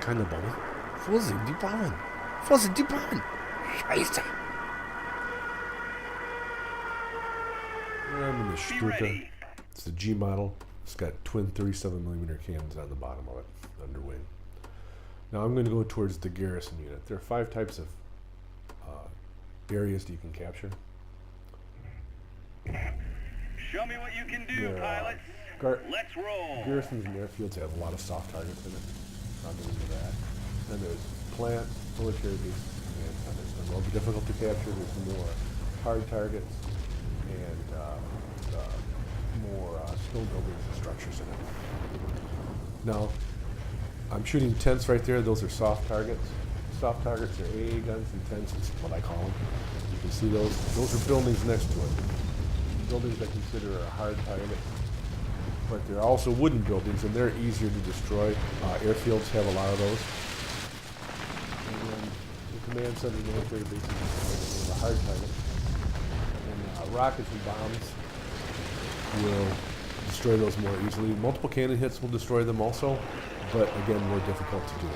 keine bauen? Wo sind die Bauern? Wo sind die Bauern? Scheiße! I'm in the Stuka. It's the G model. It's got twin 37mm cannons on the bottom of it, underwing. Now I'm going to go towards the garrison unit. There are 5 types of areas that you can capture. Show me what you can do, pilots. Let's roll. Garrisons and airfields have a lot of soft targets in it. I'll get into that. Then there's plant, military bases, and there's a little bit difficult to capture. There's more hard targets and more stone buildings and structures in it. Now, I'm shooting tents right there. Those are soft targets. Soft targets are AA guns and tents, is what I call them. You can see those. Those are buildings next to it. Buildings I consider a hard target. But they're also wooden buildings, and they're easier to destroy. Airfields have a lot of those. And then the command center military bases is a hard target. And rockets and bombs will destroy those more easily. Multiple cannon hits will destroy them also, but again, more difficult to do.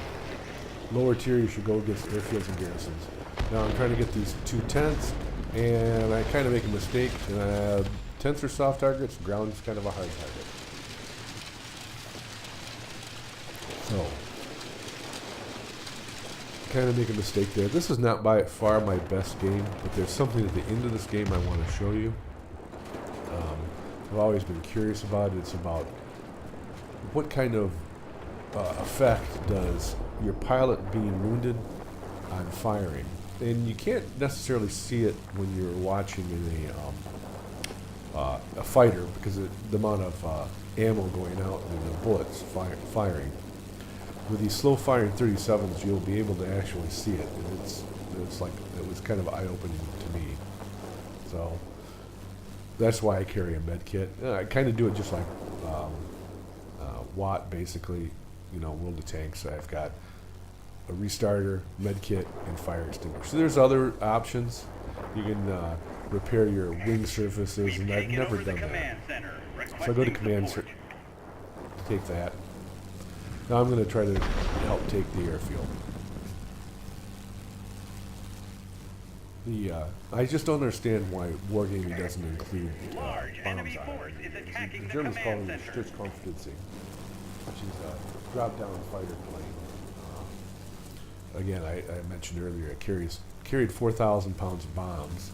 Lower tier, you should go against airfields and garrisons. Now I'm trying to get these 2 tents, and I kind of make a mistake. Tents are soft targets, ground is kind of a hard target. So, kind of make a mistake there. This is not by far my best game, but there's something at the end of this game I want to show you. I've always been curious about it. It's about what kind of effect does your pilot being wounded on firing. And you can't necessarily see it when you're watching in a fighter because the amount of ammo going out and the bullets firing. With these slow firing 37s, you'll be able to actually see it. And it's like, it was kind of eye-opening to me. So that's why I carry a med kit. I kind of do it just like Watt, basically, you know, World of Tanks. I've got a restarter, med kit, and fire extinguisher. So there's other options. You can repair your wing surfaces, and I've never done that. So I go to command center, take that. Now I'm going to try to help take the airfield. I just don't understand why Wargaming doesn't include bombs on it. The Germans call them Sturzkampfflugzeug, which is a drop-down fighter plane. Again, I mentioned earlier, it carried 4,000 pounds of bombs.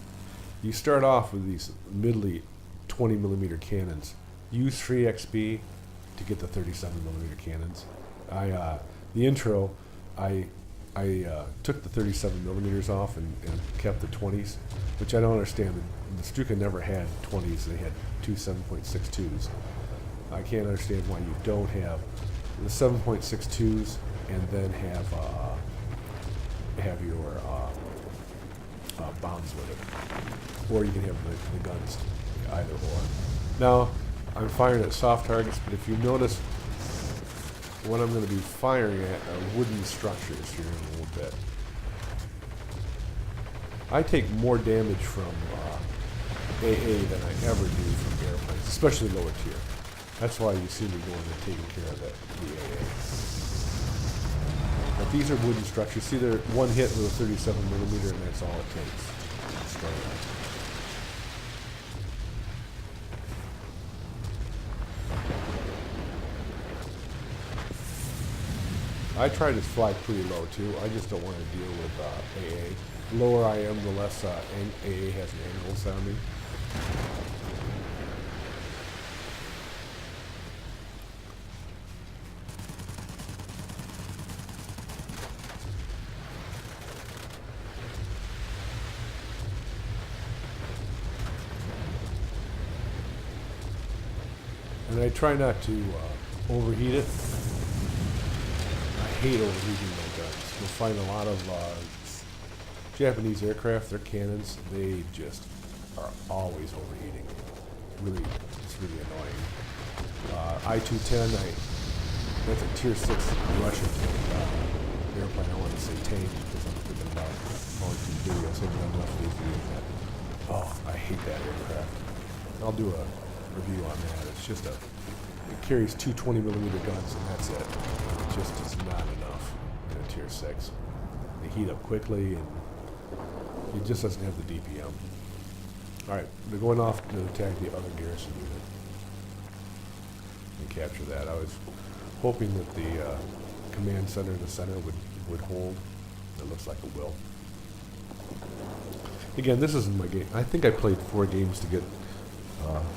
You start off with these middly 20mm cannons. Use free XP to get the 37mm cannons. The intro, I took the 37mm off and kept the 20s, which I don't understand. The Stuka never had 20s; they had 2 7.62s. I can't understand why you don't have the 7.62s and then have your bombs with it, or you can have the guns, either or. Now, I'm firing at soft targets, but if you notice, what I'm going to be firing at are wooden structures here in a little bit. I take more damage from AA than I ever do from airplanes, especially lower tier. That's why you see me going and taking care of the AA. But these are wooden structures. See, they're one hit with a 37mm, and that's all it takes to destroy them. I try to fly pretty low too. I just don't want to deal with AA. The lower I am, the less AA has an angle sounding. And I try not to overheat it. I hate overheating my guns. You'll find a lot of Japanese aircraft, their cannons, they just are always overheating. It's really annoying. I-210, that's a tier 6 Russian airplane. I want to say tank because I'm thinking about going through videos. I've done enough of these videos. Oh, I hate that aircraft. I'll do a review on that. It's just it carries 2 20mm guns and that's it. It just is not enough. Gear 6. They heat up quickly, and it just doesn't have the DPM. Alright, they're going off to attack the other garrison unit and capture that. I was hoping that the command center in the center would hold. It looks like it will. Again, this isn't my game. I think I played 4 games to get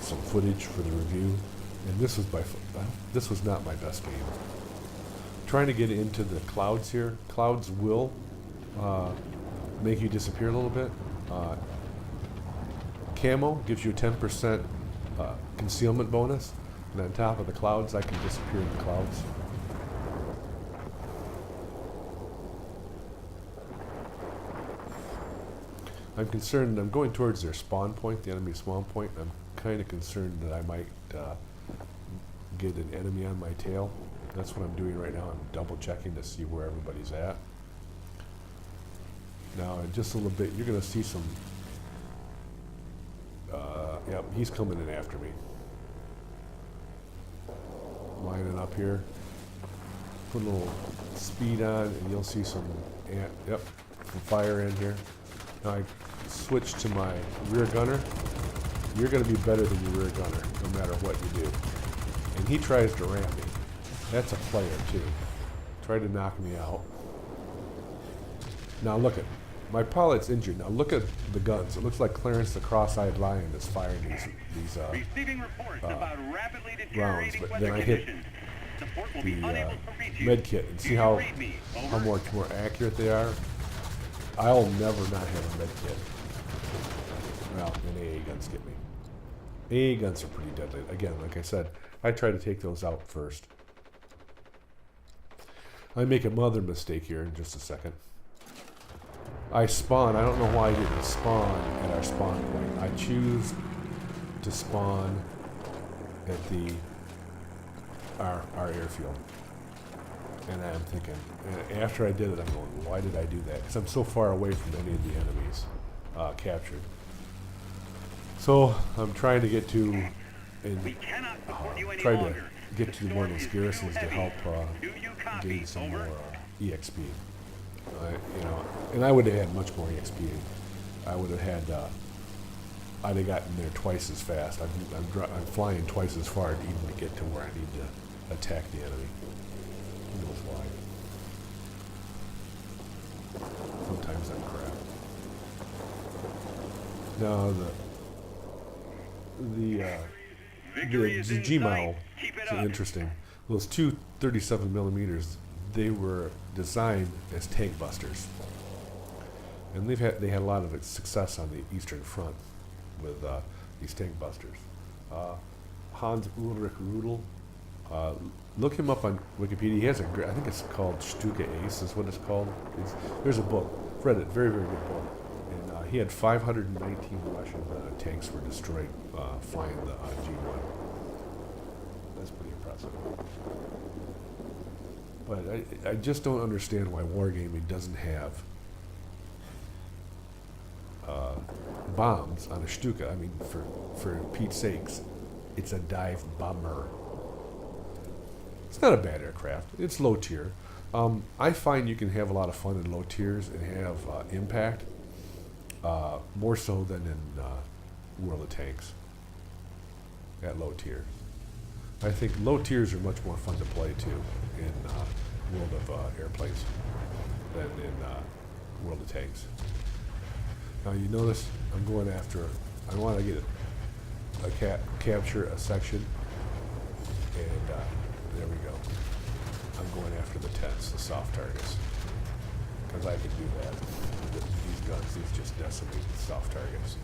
some footage for the review, and this was not my best game. Trying to get into the clouds here. Clouds will make you disappear a little bit. Camo gives you a 10% concealment bonus, and on top of the clouds, I can disappear in the clouds. I'm concerned, I'm going towards their spawn point, the enemy spawn point, and I'm kind of concerned that I might get an enemy on my tail. That's what I'm doing right now. I'm double checking to see where everybody's at. Now, in just a little bit, you're going to see some, yep, he's coming in after me. Lining up here. Put a little speed on, and you'll see some, yep, some fire in here. Now I switch to my rear gunner. You're going to be better than your rear gunner, no matter what you do. And he tries to ram me. That's a player, too. Tried to knock me out. Now look at, my pilot's injured. Now look at the guns. It looks like Clarence the Cross-Eyed Lion is firing these Receiving reports about rapidly rounds, deteriorating but weather then I hit conditions. Support will the be unable to reach you. med kit and see Do you how read me? Over. much more accurate they are. I'll never not have a med kit. Well, and AA guns get me. AA guns are pretty deadly. Again, like I said, I try to take those out first. I make another mistake here in just a second. I spawn. I don't know why I didn't spawn at our spawn point. I choose to spawn at the our airfield. And I'm thinking, and after I did it, I'm going, why did I do that? Because I'm so far away from any of the enemies captured. So I'm trying to get to, and We cannot support you any try to longer. get to The one of storm those is too garrisons to heavy. help Do you copy? gain some Over. more EXP. You know, and I would have had much more EXP. I would have had, I'd have gotten there twice as fast. I'm flying twice as far even to get to where I need to attack the enemy. Who knows why? Sometimes I'm crap. Now Victory is the in Gmao sight. Keep it is up. interesting. Those two 37 millimeters, they were designed as tank busters, and they had a lot of success on the Eastern Front with these tank busters. Hans Ulrich Rudel, look him up on Wikipedia. He has I think it's called Stuka Ace is what it's called. There's a book. I've read it. Very, very good book. And he had 519 Russian tanks were destroyed flying the G1. That's pretty impressive. But I just don't understand why Wargaming doesn't have bombs on a Stuka. I mean, for Pete's sakes, it's a dive bomber. It's not a bad aircraft. It's low tier. I find you can have a lot of fun in low tiers and have impact, more so than in World of Tanks at low tiers. I think low tiers are much more fun to play too in World of Airplanes than in World of Tanks. Now you notice I'm going after, I want to get capture a section, and there we go. I'm going after the tents, the soft targets, because I can do that. These guns, these just decimate soft targets.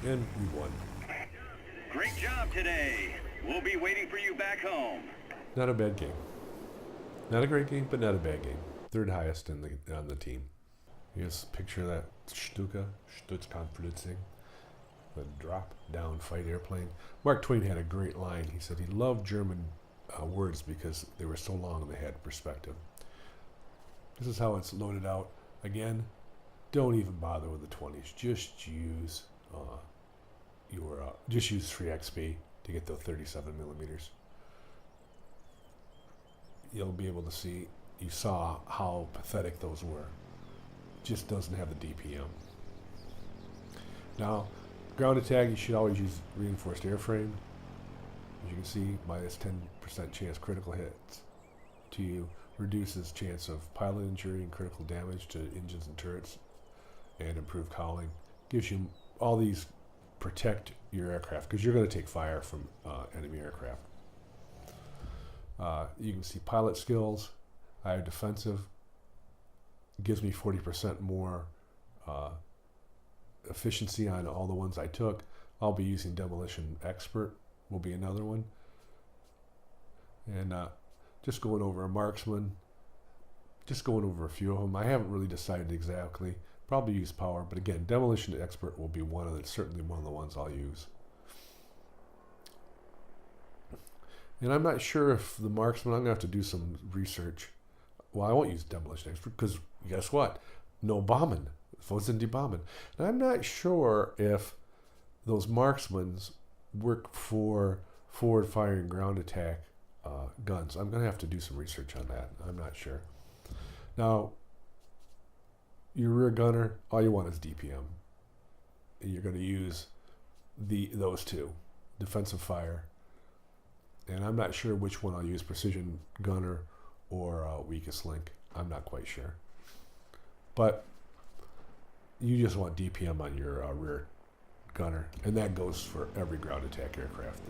And we won. Great job today. We'll be waiting for you back home. Not a bad game. Not a great game, but not a bad game. Third highest on the team. Here's a picture of that Stuka, Sturzkampfflugzeug, the drop-down fight airplane. Mark Twain had a great line. He said he loved German words because they were so long and they had perspective. This is how it's loaded out. Again, don't even bother with the 20s. Just use just use free XP to get the 37 millimeters. you'll be able to see, you saw how pathetic those were. Just doesn't have the DPM. Now, ground attack, you should always use reinforced airframe. As you can see, minus 10% chance critical hits to you, reduces chance of pilot injury and critical damage to engines and turrets, and improved cowling. Gives you all these protect your aircraft, because you're going to take fire from enemy aircraft. You can see pilot skills. I have defensive. It gives me 40% more efficiency on all the ones I took. I'll be using demolition expert, will be another one. And just going over a marksman, just going over a few of them. I haven't really decided exactly. Probably use power, but again, demolition expert will be certainly one of the ones I'll use. And I'm not sure if the marksman, I'm going to have to do some research. Well, I won't use demolition expert because guess what? No bombing. Wasn't debombing. And I'm not sure if those marksmans work for forward firing ground attack guns. I'm going to have to do some research on that. I'm not sure. Now, your rear gunner, all you want is DPM. And you're going to use those two, defensive fire. And I'm not sure which one I'll use, precision gunner or weakest link. I'm not quite sure. But you just want DPM on your rear gunner, and that goes for every ground attack aircraft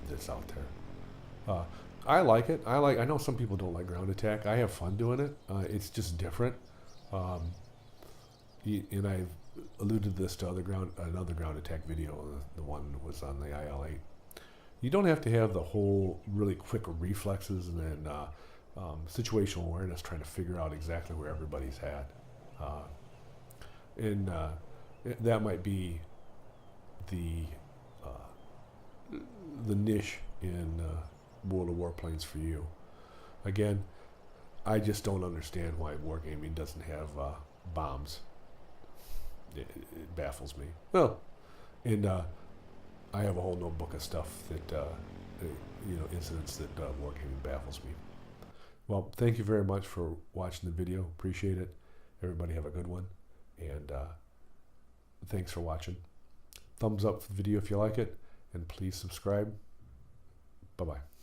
that's out there. I like it. I know some people don't like ground attack. I have fun doing it. It's just different. And I've alluded this to another ground attack video. The one was on the IL-8. You don't have to have the whole really quick reflexes and then situational awareness trying to figure out exactly where everybody's at. And that might be the niche in World of Warplanes for you. Again, I just don't understand why Wargaming doesn't have bombs. It baffles me. Well, and I have a whole notebook of stuff that, incidents that Wargaming baffles me. Well, thank you very much for watching the video. Appreciate it. Everybody have a good one. And thanks for watching. Thumbs up for the video if you like it. And please subscribe. Bye-bye.